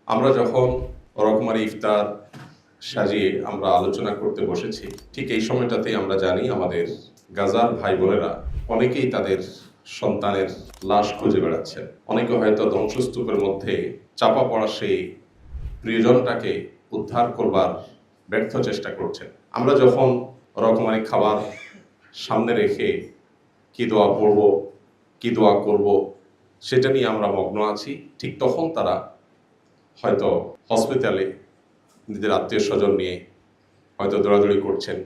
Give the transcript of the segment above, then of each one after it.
আমরা যখন রকমারি ইফতার সাজিয়ে আমরা আলোচনা করতে বসেছি, ঠিক এই সময়টাতেই আমরা জানি আমাদের গাজার ভাই বোনেরা অনেকেই তাদের সন্তানের লাশ খুঁজে বেড়াচ্ছেন। অনেকে হয়তো ধ্বংসস্তূপের মধ্যে চাপা পড়া সেই প্রিয়জনটাকে উদ্ধার করবার ব্যর্থ চেষ্টা করছেন। আমরা যখন রকমারি খাবার সামনে রেখে কি দোয়া পড়ব, কি দোয়া করব, সেটা নিয়ে আমরা মগ্ন আছি, ঠিক তখন তারা হয়তো হসপিটালে নিজের আত্মীয় স্বজন নিয়ে হয়তো দৌড়াদৌড়ি করছেন,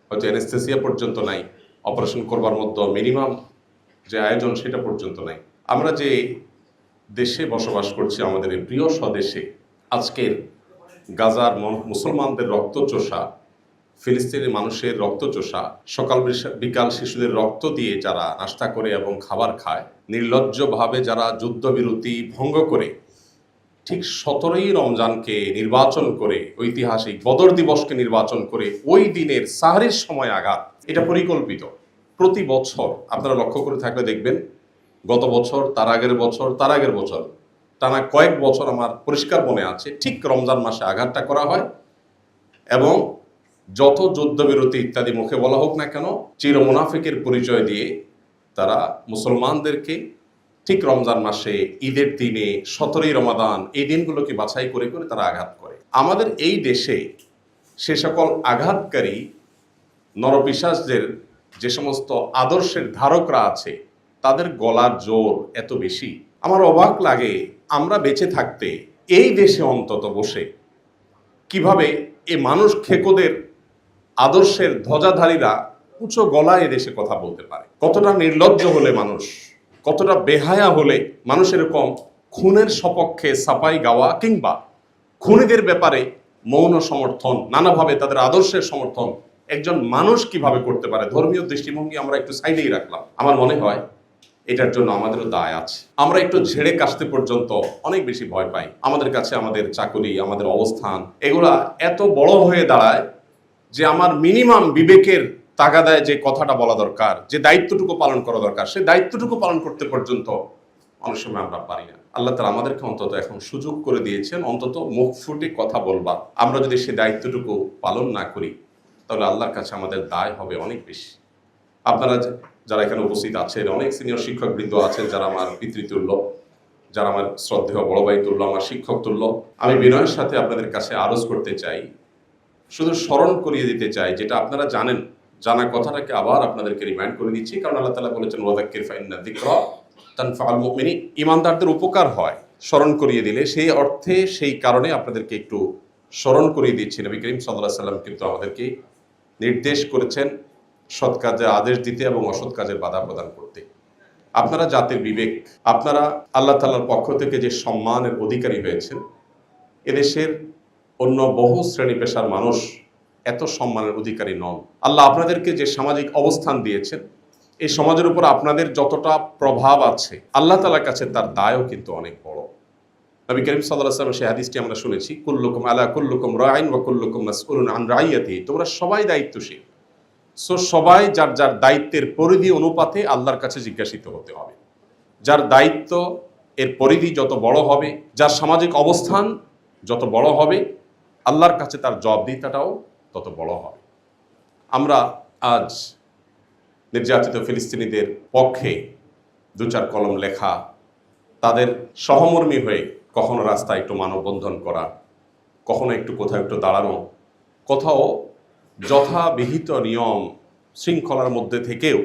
হয়তো অ্যানেস্থেসিয়া পর্যন্ত নাই, অপারেশন করবার মধ্যে মিনিমাম যে আয়োজন সেটা পর্যন্ত নাই। আমরা যে দেশে বসবাস করছি, আমাদের এই প্রিয় স্বদেশে, আজকের গাজার মুসলমানদের রক্তচোষা, ফিলিস্তিনি মানুষের রক্তচোষা, সকাল বিকাল শিশুদের রক্ত দিয়ে যারা নাস্তা করে এবং খাবার খায়, নির্লজ্জভাবে যারা যুদ্ধবিরতি ভঙ্গ করে ঠিক 17ই রমজানকে নির্বাচন করে, ঐতিহাসিক বদর দিবসকে নির্বাচন করে ওই দিনের সাহরির সময় আঘাত, এটা পরিকল্পিত। প্রতি বছর আপনারা লক্ষ্য করে থাকলে দেখবেন, গত বছর, তার আগের বছর, তার আগের বছর, টানা কয়েক বছর আমার পরিষ্কার মনে আছে, ঠিক রমজান মাসে আঘাতটা করা হয়। এবং যত যুদ্ধবিরতি ইত্যাদি মুখে বলা হোক না কেন, চির মুনাফিকের পরিচয় দিয়ে তারা মুসলমানদেরকে ঠিক রমজান মাসে, ঈদের দিনে, 17ই রমাদান, এই দিনগুলোকে বাছাই করে করে তারা আঘাত করে। আমাদের এই দেশে সে সকল আঘাতকারী নরপিশাচদের যে সমস্ত আদর্শের ধারকরা আছে, তাদের গলার জোর এত বেশি। আমার অবাক লাগে, আমরা বেঁচে থাকতে এই দেশে অন্তত বসে কিভাবে এই মানুষ খেকোদের আদর্শের ধ্বজাধারীরা উঁচু গলায় এদেশে কথা বলতে পারে। কতটা নির্লজ্জ হলে মানুষ, কতটা বেহায়া হলে মানুষ এরকম খুনের সপক্ষে সাফাই গাওয়া কিংবা খুনিদের ব্যাপারে মৌন সমর্থন, নানাভাবে তাদের আদর্শের সমর্থন একজন মানুষ কিভাবে করতে পারে। ধর্মীয় দৃষ্টিভঙ্গি আমরা একটু সাইডেই রাখলাম। আমার মনে হয় এটার জন্য আমাদেরও দায় আছে। আমরা একটু ঝেড়ে কাশতে পর্যন্ত অনেক বেশি ভয় পাই। আমাদের কাছে আমাদের চাকরি, আমাদের অবস্থান, এগুলা এত বড় হয়ে দাঁড়ায় যে আমার মিনিমাম বিবেকের তাগাদায় যে কথাটা বলা দরকার, যে দায়িত্বটুকু পালন করা দরকার, সে দায়িত্বটুকু পালন করতে পর্যন্ত অনেক সময় আমরা পারি না। আল্লাহ তাআলা আমাদেরকে অন্তত এখন সুযোগ করে দিয়েছেন, অন্তত মুখ ফুটে কথা বলবা। আমরা যদি সে দায়িত্বটুকু পালন না করি, তাহলে আল্লাহর কাছে আমাদের দায় হবে অনেক বেশি। আপনারা যারা এখানে উপস্থিত আছেন, অনেক সিনিয়র শিক্ষকবৃন্দ আছেন যারা আমার পিতৃতুল্য, যারা আমার শ্রদ্ধেয় বড় ভাই তুল্য, আমার শিক্ষক তুল্য, আমি বিনয়ের সাথে আপনাদের কাছে আরজ করতে চাই, শুধু স্মরণ করিয়ে দিতে চাই, যেটা আপনারা জানেন, জানা কথাটাকে আবার আপনাদেরকে রিমাইন্ড করে দিচ্ছি। কারণ আল্লাহ তাআলা বলেছেন, ওয়াযাক্কির ফাইন্না যিকরা তানফাউল মুমিনিন, ঈমানদারদের উপকার হয় স্মরণ করিয়ে দিলে। সেই অর্থে, সেই কারণে আপনাদেরকে একটু স্মরণ করিয়ে দিচ্ছি। নবী করিম সাল্লাল্লাহু আলাইহি সাল্লাম কিন্তু আমাদেরকে নির্দেশ করেছেন সৎ কাজে আদেশ দিতে এবং অসৎ কাজের বাধা প্রদান করতে। আপনারা জাতির বিবেক, আপনারা আল্লাহ তাআলার পক্ষ থেকে যে সম্মানের অধিকারী হয়েছেন, এদেশের অন্য বহু শ্রেণী পেশার মানুষ এত সম্মানের অধিকারী নন। আল্লাহ আপনাদেরকে যে সামাজিক অবস্থান দিয়েছেন, এই সমাজের উপর আপনাদের যতটা প্রভাব আছে, আল্লাহ তাআলার কাছে তার দায়ও কিন্তু অনেক বড়। নবী করিম সাল্লাল্লাহু আলাইহি ওয়াসাল্লাম সেই হাদিসটি আমরা শুনেছি, কুল্লুকুম আলা কুল্লুকুম রাইন ওয়া কুল্লুকুম মাসউলুন আন রাইয়াতিহি, তোমরা সবাই দায়িত্বশীল। সো সবাই যার যার দায়িত্বের পরিধি অনুপাতে আল্লাহর কাছে জিজ্ঞাসিত হতে হবে। যার দায়িত্ব এর পরিধি যত বড় হবে, যার সামাজিক অবস্থান যত বড় হবে, আল্লাহর কাছে তার জবাবদিহিতাটাও তত বড় হবে। আমরা আজ নির্যাতিত ফিলিস্তিনিদের পক্ষে দু চার কলম লেখা, তাদের সহমর্মী হয়ে কখনো রাস্তায় একটু মানববন্ধন করা, কখনো একটু কোথাও একটু দাঁড়ানো, কোথাও যথাবিহিত নিয়ম শৃঙ্খলার মধ্যে থেকেও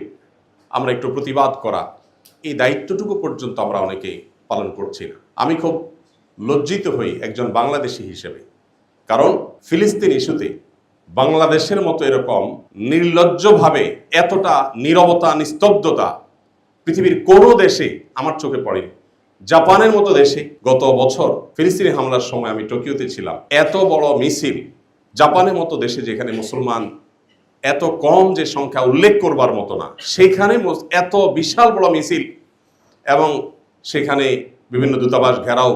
আমরা একটু প্রতিবাদ করা, এই দায়িত্বটুকু পর্যন্ত আমরা অনেকে পালন করছি না। আমি খুব লজ্জিত হই একজন বাংলাদেশি হিসেবে, কারণ ফিলিস্তিন ইস্যুতে বাংলাদেশের মতো এরকম নির্লজ্জভাবে এতটা নীরবতা, নিস্তব্ধতা পৃথিবীর কোনো দেশে আমার চোখে পড়েনি। জাপানের মতো দেশে গত বছর ফিলিস্তিনি হামলার সময় আমি টোকিওতে ছিলাম, এত বড় মিছিল, জাপানের মতো দেশে যেখানে মুসলমান এত কম, যে সংখ্যা উল্লেখ করবার মতো না, সেখানে এত বিশাল বড় মিছিল এবং সেখানে বিভিন্ন দূতাবাস ঘেরাও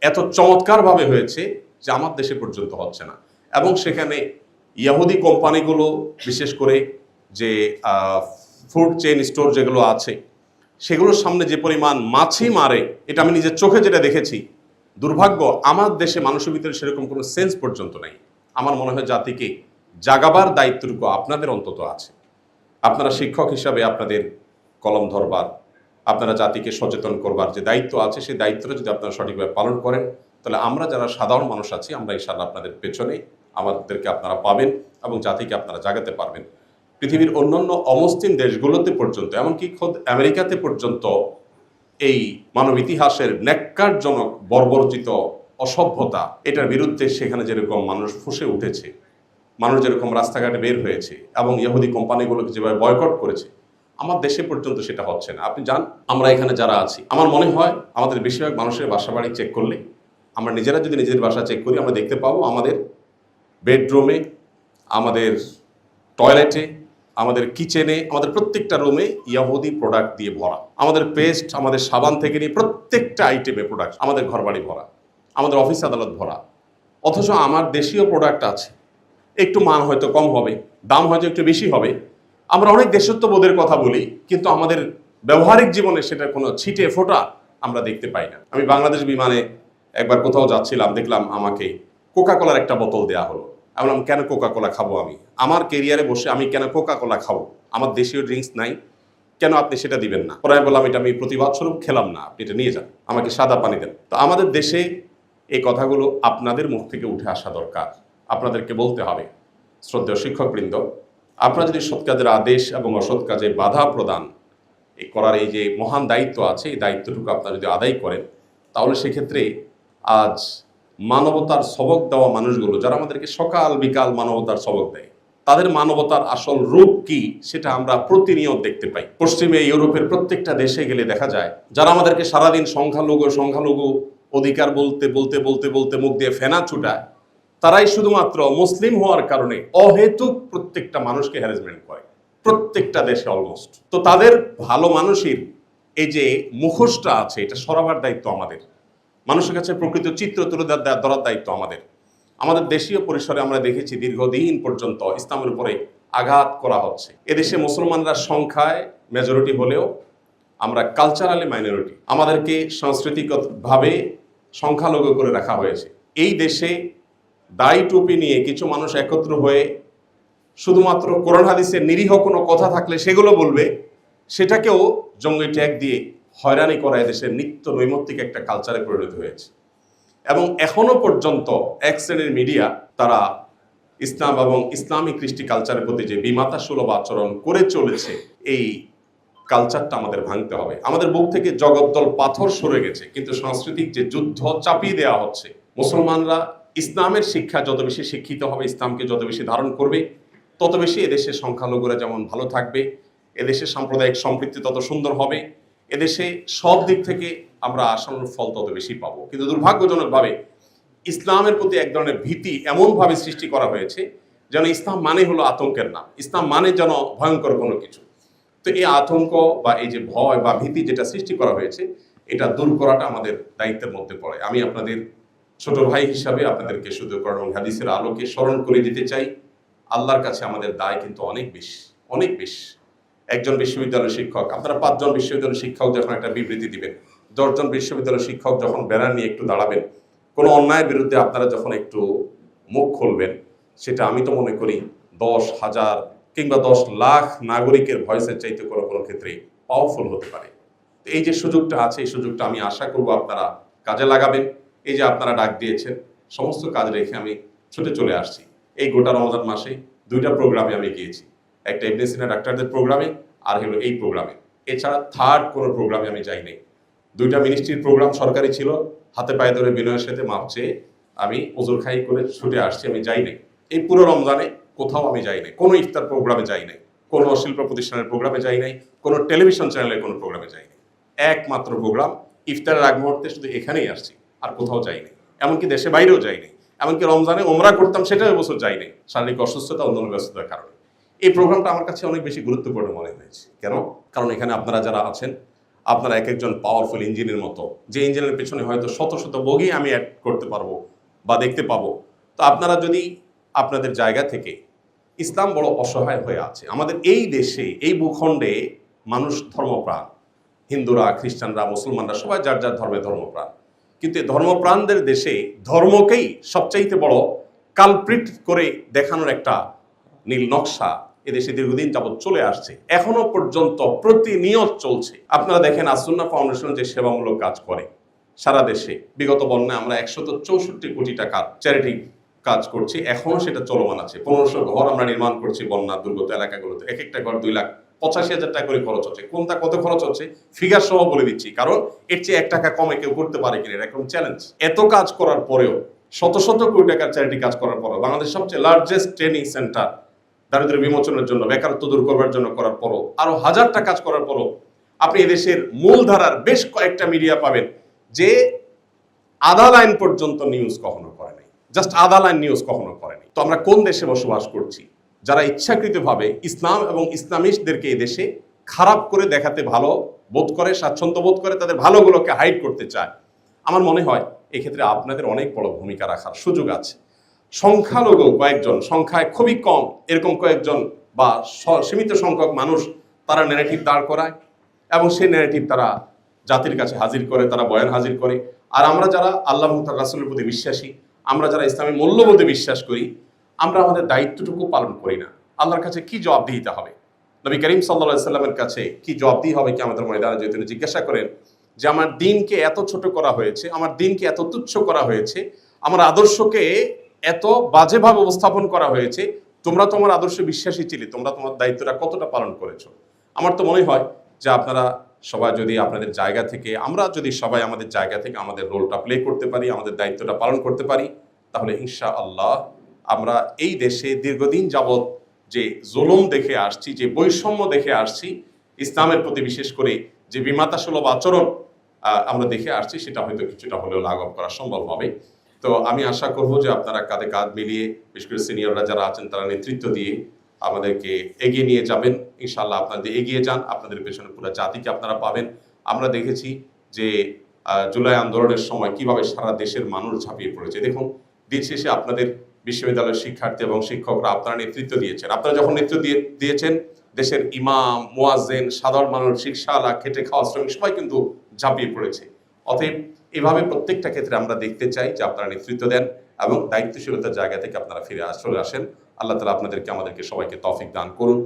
এত চমৎকারভাবে হয়েছে যে আমার দেশে পর্যন্ত হচ্ছে না। এবং সেখানে ইহুদি কোম্পানিগুলো, বিশেষ করে যে ফুড চেইন স্টোর যেগুলো আছে, সেগুলোর সামনে যে পরিমাণ মাছি মারে, এটা আমি নিজের চোখে যেটা দেখেছি, দুর্ভাগ্য আমার দেশে মানুষের ভিতরে সেরকম কোনো সেন্স পর্যন্ত নাই। আমার মনে হয় জাতিকে জাগাবার দায়িত্বটুকু আপনাদের অন্তত আছে। আপনারা শিক্ষক হিসাবে আপনাদের কলম ধরবার, আপনারা জাতিকে সচেতন করবার যে দায়িত্ব আছে, সেই দায়িত্বটা যদি আপনারা সঠিকভাবে পালন করেন, তাহলে আমরা যারা সাধারণ মানুষ আছি আমরা ইনশাআল্লাহ আপনাদের পেছনে, আমাদেরকে আপনারা পাবেন এবং জাতিকে আপনারা জাগাতে পারবেন। পৃথিবীর অন্যান্য অমুসলিম দেশগুলোতে পর্যন্ত, এমনকি খোদ আমেরিকাতে পর্যন্ত এই মানব ইতিহাসের ন্যাক্কারজনক বর্বরচিত অসভ্যতা, এটার বিরুদ্ধে সেখানে যেরকম মানুষ ফুঁসে উঠেছে, মানুষ যেরকম রাস্তাঘাটে বের হয়েছে এবং ইহুদি কোম্পানিগুলোকে যেভাবে বয়কট করেছে, আমার দেশে পর্যন্ত সেটা হচ্ছে না। আপনি জান, আমরা এখানে যারা আছি, আমার মনে হয় আমাদের বেশিরভাগ মানুষের বাসা বাড়ি চেক করলে, আমরা নিজেরা যদি নিজেদের বাসা চেক করি, আমরা দেখতে পাবো আমাদের বেডরুমে, আমাদের টয়লেটে, আমাদের কিচেনে, আমাদের প্রত্যেকটা রুমে ইহুদি প্রোডাক্ট দিয়ে ভরা। আমাদের পেস্ট, আমাদের সাবান থেকে নিয়ে প্রত্যেকটা আইটেমে প্রোডাক্ট, আমাদের ঘরবাড়ি ভরা, আমাদের অফিস আদালত ভরা। অথচ আমার দেশীয় প্রোডাক্ট আছে, একটু মান হয়তো কম হবে, দাম হয়তো একটু বেশি হবে। আমরা অনেক দেশত্ববোধের কথা বলি, কিন্তু আমাদের ব্যবহারিক জীবনে সেটার কোনো ছিটে ফোঁটা আমরা দেখতে পাই না। আমি বাংলাদেশ বিমানে একবার কোথাও যাচ্ছিলাম, দেখলাম আমাকে কোকা কোলার একটা বোতল দেওয়া হলো। আমি বললাম, কেন কোকা কোলা খাবো? আমি আমার কেরিয়ারে বসে আমি কেন কোকা কোলা খাবো? আমার দেশীয় ড্রিঙ্কস নাই, কেন আপনি সেটা দিবেন না? পরে আমি বললাম, এটা আমি প্রতিবাদ স্বরূপ খেলাম না, আপনি এটা নিয়ে যান, আমাকে সাদা পানি দেন। তো আমাদের দেশে এই কথাগুলো আপনাদের মুখ থেকে উঠে আসা দরকার। আপনাদেরকে বলতে হবে, শ্রদ্ধেয় শিক্ষকবৃন্দ, আপনারা যদি সৎ কাজের আদেশ এবং অসৎ কাজে বাধা প্রদান করার এই যে মহান দায়িত্ব আছে, এই দায়িত্বটুকু আপনারা যদি আদায় করেন, তাহলে সেক্ষেত্রে আজ মানবতার সবক দেওয়া মানুষগুলো, যারা আমাদেরকে সকাল বিকাল মানবতার সবক দেয়, তাদের মানবতার আসল রূপ কি সেটা আমরা প্রতিনিয়ত দেখতে পাই। পশ্চিমে ইউরোপের প্রত্যেকটা দেশে গেলে দেখা যায়, যারা আমাদেরকে সারাদিন সংখ্যালঘু সংখ্যালঘু অধিকার বলতে বলতে বলতে বলতে মুখ দিয়ে ফেনা ছুটায়, তারাই শুধুমাত্র মুসলিম হওয়ার কারণে অহেতুক প্রত্যেকটা মানুষকে হ্যারাসমেন্ট করে, প্রত্যেকটা দেশে অলমোস্ট। তো তাদের ভালো মানুষের এই যে মুখোশটা আছে, এটা সরাবার দায়িত্ব আমাদের। মানুষের কাছে প্রকৃত চিত্র তুলে ধরার দায়িত্ব আমাদের। আমাদের দেশীয় পরিসরে আমরা দেখেছি দীর্ঘদিন পর্যন্ত ইসলামের উপরে আঘাত করা হচ্ছে। এদেশে মুসলমানরা সংখ্যায় মেজরিটি হলেও আমরা কালচারালি মাইনরিটি। আমাদেরকে সাংস্কৃতিকভাবে সংখ্যালঘু করে রাখা হয়েছে। এই দেশে দাড়ি টুপি নিয়ে কিছু মানুষ একত্র হয়ে শুধুমাত্র কোরআন হাদিসের নিরীহ কোনো কথা থাকলে সেগুলো বলবে, সেটাকেও জঙ্গি ট্যাগ দিয়ে হয়রানি করা এদেশের নিত্য নৈমিত্তিক একটা কালচারে পরিণত হয়েছে। এবং এখনো পর্যন্ত এক শ্রেণীর মিডিয়া, তারা ইসলাম এবং ইসলামিক কৃষ্টি কালচারের প্রতি যে বিমাতা সুলভ আচরণ করে চলেছে, এই কালচারটা আমাদের ভাঙতে হবে। আমাদের বুক থেকে জগদ্দল পাথর সরে গেছে, কিন্তু সাংস্কৃতিক যে যুদ্ধ চাপিয়ে দেওয়া হচ্ছে, মুসলমানরা ইসলামের শিক্ষা যত বেশি শিক্ষিত হবে, ইসলামকে যত বেশি ধারণ করবে, তত বেশি এদেশের সংখ্যালঘুরা যেমন ভালো থাকবে, এদেশের সাম্প্রদায়িক সম্পৃক্তি তত সুন্দর হবে, এদেশে সব দিক থেকে আমরা আশানুরূপ ফল তত বেশি পাবো। কিন্তু দুর্ভাগ্যজনকভাবে ইসলামের প্রতি এক ধরনের ভীতি এমনভাবে সৃষ্টি করা হয়েছে যেন ইসলাম মানে হলো আতঙ্কের নাম, ইসলাম মানে যেন ভয়ঙ্কর কোনো কিছু। তো এই আতঙ্ক বা এই যে ভয় বা ভীতি যেটা সৃষ্টি করা হয়েছে, এটা দূর করাটা আমাদের দায়িত্বের মধ্যে পড়ে। আমি আপনাদের ছোট ভাই হিসাবে আপনাদেরকে শুধু কোরআন এবং হাদিসের আলোকে স্মরণ করে দিতে চাই, আল্লাহর কাছে আমাদের দায় কিন্তু অনেক বেশি, অনেক বেশি। একজন বিশ্ববিদ্যালয়ের শিক্ষক, আপনারা 5 জন বিশ্ববিদ্যালয়ের শিক্ষক যখন একটা বিবৃতি দিবেন, 10 জন বিশ্ববিদ্যালয়ের শিক্ষক যখন ব্যানার নিয়ে একটু দাঁড়াবেন, কোনো অন্যায়ের বিরুদ্ধে আপনারা যখন একটু মুখ খুলবেন, সেটা আমি তো মনে করি 10,000 কিংবা 10 লাখ নাগরিকের ভয়েসের চাইতে কোনো কোনো ক্ষেত্রে পাওয়ারফুল হতে পারে। এই যে সুযোগটা আছে, এই সুযোগটা আমি আশা করব আপনারা কাজে লাগাবেন। এই যে আপনারা ডাক দিয়েছেন, সমস্ত কাজ রেখে আমি ছুটে চলে আসছি। এই গোটা রমজান মাসে 2টা প্রোগ্রামে আমি গিয়েছি, একটা ইবনে সিনা ডাক্তারদের প্রোগ্রামে, আর হলো এই প্রোগ্রামে। এছাড়া থার্ড কোনো প্রোগ্রামে আমি যাইনি। 2টা মিনিস্ট্রির প্রোগ্রাম সরকারি ছিল, হাতে পায়ে ধরে বিনয়ের সাথে মাপ চেয়ে আমি ওজোর খাই করে ছুটে আসছি, আমি যাই নাই। এই পুরো রমজানে কোথাও আমি যাই নাই, কোনো ইফতার প্রোগ্রামে যাই নাই, কোনো শিল্প প্রতিষ্ঠানের প্রোগ্রামে যাই নাই, কোনো টেলিভিশন চ্যানেলের কোনো প্রোগ্রামে যাই নাই। একমাত্র প্রোগ্রাম ইফতারের আগ মুহূর্তে শুধু এখানেই আসছি, আর কোথাও যাই নাই। এমনকি দেশে বাইরেও যাই নাই। এমনকি রমজানে ওমরা করতাম, সেটাও এবছর যাই নাই, শারীরিক অসুস্থতা, অন্যান্য ব্যস্ততার কারণে। এই প্রোগ্রামটা আমার কাছে অনেক বেশি গুরুত্বপূর্ণ মনে হয়েছে। কেন? কারণ এখানে আপনারা যারা আছেন, আপনারা এক একজন পাওয়ারফুল ইঞ্জিনের মতো, যে ইঞ্জিনের পেছনে হয়তো শত শত বগি আমি অ্যাড করতে পারবো বা দেখতে পাবো। তো আপনারা যদি আপনাদের জায়গা থেকে, ইসলাম বড় অসহায় হয়ে আছে আমাদের এই দেশে, এই ভূখণ্ডে মানুষ ধর্মপ্রাণ, হিন্দুরা, খ্রিস্টানরা, মুসলমানরা সবাই যার যার ধর্মে ধর্মপ্রাণ। কিন্তু এই ধর্মপ্রাণদের দেশে ধর্মকেই সবচাইতে বড় কালপ্রিট করে দেখানোর একটা নীল নকশা এদেশে দীর্ঘদিন যাবৎ চলে আসছে, এখনো পর্যন্ত প্রতিনিয়ত চলছে। আপনারা দেখেন আসুন্নাহ ফাউন্ডেশন যে সেবামূলক কাজ করে সারা দেশে, বিগত বন্যায় আমরা 164 কোটি টাকার চ্যারিটি কাজ করছি, এখনো সেটা চলমান আছে। 1500 ঘর আমরা নির্মাণ করছি বন্যা দুর্গত এলাকাগুলোতে, এক একটা ঘর 2,85,000 টাকা করে খরচ হচ্ছে। কোনটা কত খরচ হচ্ছে ফিগার সহ বলে দিচ্ছি, কারণ এর চেয়ে 1 টাকা কমে কেউ করতে পারে কিনা এরকম চ্যালেঞ্জ। এত কাজ করার পরেও, শত শত কোটি টাকার চ্যারিটি কাজ করার পরেও, বাংলাদেশ সবচেয়ে লার্জেস্ট ট্রেনিং সেন্টার দারিদ্র্য বিমোচনের জন্য, বেকারত্ব দূর করবার জন্য করার পরও, আরো হাজারটা কাজ করার পরও আপনি এদেশের মূলধারার বেশ কয়েকটা মিডিয়া পাবেন যে আধা লাইন পর্যন্ত নিউজ কখনো করে নাই, জাস্ট আধা লাইন নিউজ কখনো করেনি। তো আমরা কোন দেশে বসবাস করছি যারা ইচ্ছাকৃতভাবে ইসলাম এবং ইসলামিস্টদেরকে এই দেশে খারাপ করে দেখাতে ভালো বোধ করে, স্বাচ্ছন্দ্য বোধ করে, তাদের ভালোগুলোকে হাইড করতে চায়? আমার মনে হয় এক্ষেত্রে আপনাদের অনেক বড় ভূমিকা রাখার সুযোগ আছে। সংখ্যালঘু কয়েকজন, সংখ্যায় খুবই কম এরকম কয়েকজন বা সীমিত সংখ্যক মানুষ তারা ন্যারেটিভ দাঁড় করায় এবং সেই ন্যারেটিভ তারা জাতির কাছে হাজির করে, তারা বয়ান হাজির করে। আর আমরা যারা আল্লাহ তার রাসূলের প্রতি বিশ্বাসী, আমরা যারা ইসলামী মূল্যবোধে বিশ্বাস করি, আমরা আমাদের দায়িত্বটুকু পালন করি না। আল্লাহর কাছে কি জবাব দিতে হবে, নবী করিম সাল্লাল্লাহু আলাইহি সাল্লামের কাছে কি জবাব দিতে হবে কিয়ামতের ময়দানে? যদি তিনি জিজ্ঞাসা করেন যে আমার দিনকে এত ছোট করা হয়েছে, আমার দিনকে এত তুচ্ছ করা হয়েছে, আমার আদর্শকে এত বাজেভাবে উপস্থাপন করা হয়েছে, তোমরা তোমার আদর্শে বিশ্বাসী ছিলে, তোমরা তোমার দায়িত্বটা কতটা পালন করেছো? আমার তো মনে হয় যে আপনারা সবাই যদি আপনাদের জায়গা থেকে, আমরা যদি সবাই আমাদের জায়গা থেকে আমাদের রোলটা প্লে করতে পারি, আমাদের দায়িত্বটা পালন করতে পারি, তাহলে ইনশাআল্লাহ আমরা এই দেশে দীর্ঘদিন যাবৎ যে জুলুম দেখে আসছি, যে বৈষম্য দেখে আসছি, ইসলামের প্রতি বিশেষ করে যে বিমাতাসুলভ আচরণ আমরা দেখে আসছি, সেটা হয়তো কিছুটা হলেও লাঘব করা সম্ভব হবে। তো আমি আশা করব যে আপনারা কাঁধে কাঁধ মিলিয়ে, বিশেষ করে সিনিয়ররা যারা আছেন তারা নেতৃত্ব দিয়ে আমাদেরকে এগিয়ে নিয়ে যাবেন। ইনশাআল্লাহ আপনাদের এগিয়ে যান, আপনাদের পেছনে পুরো জাতিকে আপনারা পাবেন। আমরা দেখেছি যে জুলাই আন্দোলনের সময় কিভাবে সারা দেশের মানুষ ঝাঁপিয়ে পড়েছে। দেখুন, দিন শেষে আপনাদের বিশ্ববিদ্যালয়ের শিক্ষার্থী এবং শিক্ষকরা আপনারা নেতৃত্ব দিয়েছেন। আপনারা যখন নেতৃত্ব দিয়েছেন, দেশের ইমাম, মুয়াজ্জিন, সাধারণ মানুষ, রিকশাওয়ালা, খেটে খাওয়া শ্রমিক সবাই কিন্তু ঝাঁপিয়ে পড়েছে। অতএব এভাবে প্রত্যেকটা ক্ষেত্রে আমরা দেখতে চাই যে আপনারা নেতৃত্ব দেন এবং দায়িত্বশীলতার জায়গা থেকে আপনারা ফিরে চলে আসেন। আল্লাহ তাআলা আপনাদেরকে, আমাদেরকে সবাইকে তৌফিক দান করুন।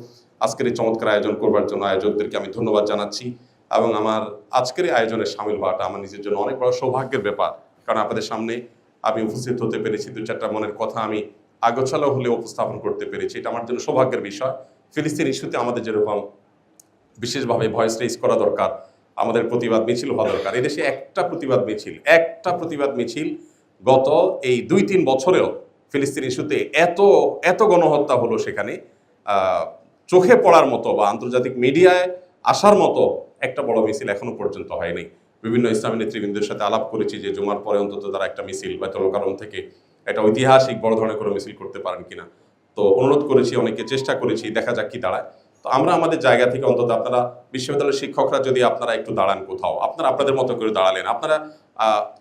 আজকের এই চমৎকার আয়োজন করবার জন্য আয়োজকদেরকে আমি ধন্যবাদ জানাচ্ছি এবং আমার আজকের এই আয়োজনে শামিল হওয়াটা আমার নিজের জন্য অনেক বড় সৌভাগ্যের ব্যাপার, কারণ আপনাদের সামনে আমি উপস্থিত হতে পেরেছি, 2-4টা মনের কথা আমি আগোছালো হলে উপস্থাপন করতে পেরেছি, এটা আমার জন্য সৌভাগ্যের বিষয়। ফিলিস্তিন ইস্যুতে আমাদের যেরকম বিশেষভাবে ভয়েস রেজ করা দরকার, আমাদের প্রতিবাদ মিছিল হওয়া দরকার। এদেশে একটা প্রতিবাদ মিছিল গত এই 2-3 বছরেও ফিলিস্তিন ইস্যুতে এত গণহত্যা হলো, সেখানে চোখে পড়ার মতো বা আন্তর্জাতিক মিডিয়ায় আসার মতো একটা বড় মিছিল এখনো পর্যন্ত হয়নি। বিভিন্ন ইসলামী নেতৃবৃন্দের সাথে আলাপ করেছি যে জুমার পরে অন্তত তারা একটা মিছিল বাইতুল কারম থেকে একটা ঐতিহাসিক বড় ধরনের কোনো মিছিল করতে পারেন কিনা। তো অনুরোধ করেছি, অনেকে চেষ্টা করেছি, দেখা যাক কি দাঁড়ায়। তো আমরা আমাদের জায়গা থেকে অন্তত, আপনারা বিশ্ববিদ্যালয়ের শিক্ষকরা যদি আপনারা একটু দাঁড়ান কোথাও, আপনারা আপনাদের মতো করে দাঁড়ালেন, আপনারা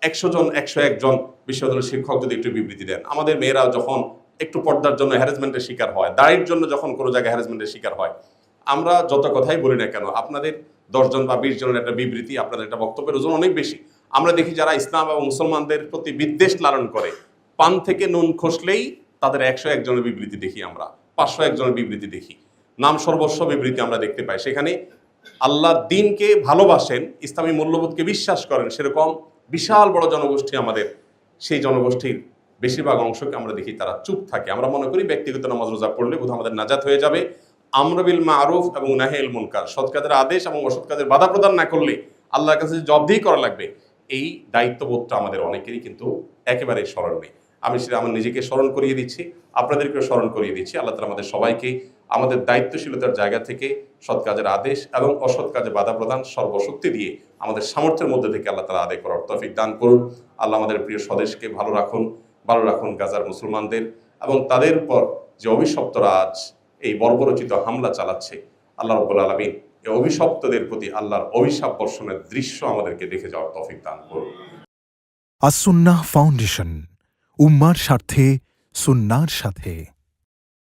100 জন 101 জন বিশ্ববিদ্যালয়ের শিক্ষক যদি একটু বিবৃতি দেন, আমাদের মেয়েরা যখন একটু পর্দার জন্য হ্যারাসমেন্টের শিকার হয়, দাড়ির জন্য যখন কোনো জায়গায় হ্যারাসমেন্টের শিকার হয়, আমরা যত কথাই বলি না কেন, আপনাদের 10 জন বা 20 জনের একটা বিবৃতি, আপনাদের একটা বক্তব্যের ওজন অনেক বেশি। আমরা দেখি যারা ইসলাম এবং মুসলমানদের প্রতি বিদ্বেষ লালন করে, পান থেকে নুন খসলেই তাদের 101 জনের বিবৃতি দেখি, আমরা 501 জনের বিবৃতি দেখি, নাম সর্বস্ব বিবৃতি আমরা দেখতে পাই। সেখানে আল্লাহ দিনকে ভালোবাসেন, ইসলামী মূল্যবোধকে বিশ্বাস করেন, সেরকম বিশাল বড় জনগোষ্ঠী আমাদের, সেই জনগোষ্ঠীর বেশিরভাগ অংশকে আমরা দেখি তারা চুপ থাকে। আমরা মনে করি ব্যক্তিগত নামাজ রোজা পড়লে বোধহয় আমাদের নাজাত হয়ে যাবে। আমর বিল মারুফ এবং নাহি আনিল মুনকার, সৎ কাজের আদেশ এবং অসৎ কাজের বাধা প্রদান না করলে আল্লাহর কাছে জবাবদিহি করা লাগবে, এই দায়িত্ববোধটা আমাদের অনেকেরই কিন্তু একেবারেই স্মরণ নেই। আমি সেটা আমার নিজেকে স্মরণ করিয়ে দিচ্ছি, আপনাদেরকেও স্মরণ করিয়ে দিচ্ছি। আল্লাহ তাআলা আমাদের সবাইকে আমাদের দায়িত্বশীলতার জায়গা থেকে সৎ কাজের আদেশ এবং অসৎ কাজে বাধা প্রদান সর্বশক্তি দিয়ে আমাদের সামর্থ্যের মধ্যে থেকে আল্লাহ তাআলা আদায় করার তৌফিক দান করুন। আল্লাহ আমাদের প্রিয় স্বদেশকে ভালো রাখুন গাজার মুসলমানদের এবং তাদের পর যে অভিশপ্তরা আজ এই বর্বরচিত হামলা চালাচ্ছে, আল্লাহ রাব্বুল আলামিন এই অভিশপ্তদের প্রতি আল্লাহর অভিশাপ বর্ষণের দৃশ্য আমাদেরকে দেখে যাওয়ার তৌফিক দান করুন। আস-সুন্নাহ ফাউন্ডেশন, উম্মার স্বার্থে সুন্নাহর সাথে।